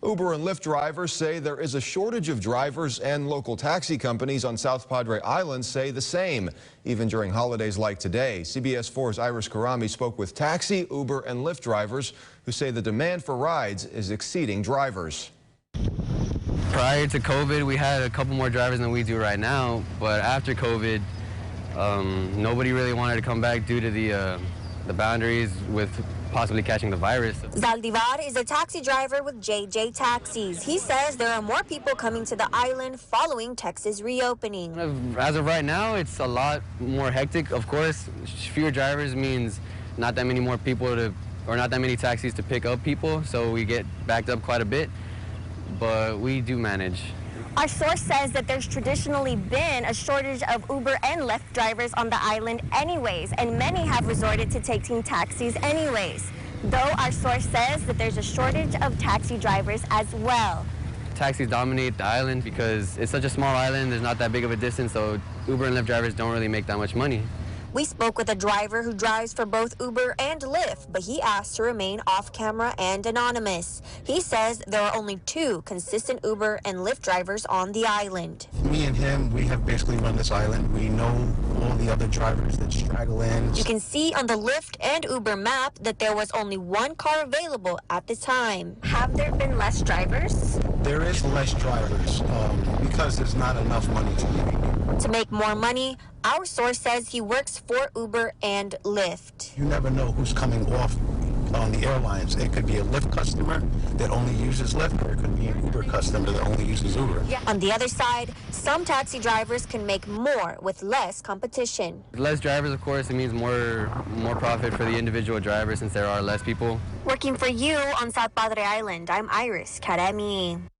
Uber and Lyft drivers say there is a shortage of drivers, and local taxi companies on South Padre Island say the same, even during holidays like today. CBS 4's Iris Karami spoke with taxi, Uber, and Lyft drivers who say the demand for rides is exceeding drivers. Prior to COVID, we had a couple more drivers than we do right now, but after COVID, nobody really wanted to come back due to the boundaries with possibly catching the virus. Zaldivar is a taxi driver with JJ Taxis. He says there are more people coming to the island following Texas reopening. As of right now, it's a lot more hectic. Of course, fewer drivers means not that many more people or not that many taxis to pick up people, so we get backed up quite a bit, but we do manage. Our source says that there's traditionally been a shortage of Uber and Lyft drivers on the island anyways, and many have resorted to taking taxis anyways. Though our source says that there's a shortage of taxi drivers as well. Taxis dominate the island because it's such a small island, there's not that big of a distance, so Uber and Lyft drivers don't really make that much money. We spoke with a driver who drives for both Uber and Lyft, but he asked to remain off camera and anonymous. He says there are only 2 consistent Uber and Lyft drivers on the island. Me and him, we have basically run this island. We know all the other drivers that straggle in. You can see on the Lyft and Uber map that there was only 1 car available at the time. Have there been less drivers? There is less drivers because there's not enough money to make. To make more money, our source says he works for Uber and Lyft. You never know who's coming off on the airlines. It could be a Lyft customer that only uses Lyft, or it could be an Uber customer that only uses Uber. On the other side, some taxi drivers can make more with less competition. Less drivers, of course, it means more profit for the individual driver since there are less people. Working for you on South Padre Island, I'm Iris Karami.